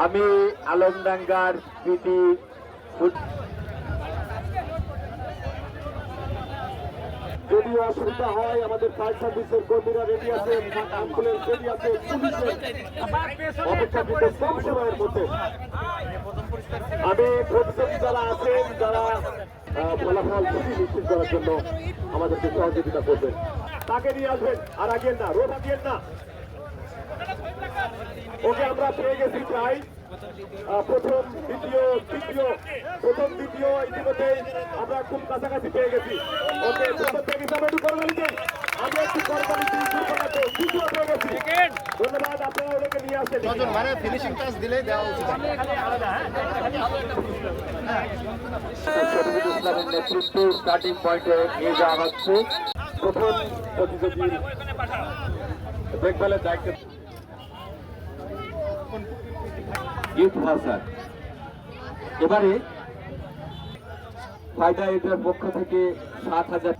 আমি আলমডাঙ্গার স্মৃতি যদি অসুবিধা হয় আমাদের ফায়ার সার্ভিসের কর্মীরা রেডি আছে, অ্যাম্বুলেন্স রেডি আছে, পুলিশের অপেক্ষাকৃত কম সময়ের মধ্যে আমি প্রতিযোগী যারা আছেন যারা ফলাফল খুবই নিশ্চিত করার জন্য আমাদেরকে সহযোগিতা করবেন, তাকে নিয়ে আসবেন। আর আগের না, রোধ আগের না, ওকে আমরা পেয়ে গেছি প্রায় প্রথম দ্বিতীয় তৃতীয়, প্রথম দ্বিতীয় ইতিমধ্যে আমরা খুব কাছাকাছি পেয়ে গেছি। ওকে প্রথম পেয়ে গেছি, আমরা একটু করবালি দিই, আমরা একটু করবালি দিই, দ্বিতীয় পেয়ে গেছি। ধন্যবাদ, আপনারা ওদেরকে নিয়ে আসেন। ফিনিশিং টাচ দিলেই দেওয়া উচিত। শফিকুল ইসলামের নেতৃত্বে স্টার্টিং পয়েন্টে নিয়ে যাওয়া হচ্ছে। প্রথম প্রতিযোগীর দেখভালের দায়িত্ব ইউথ ভাষা। এবারে ফায়দা এটার পক্ষ থেকে ৭,০০০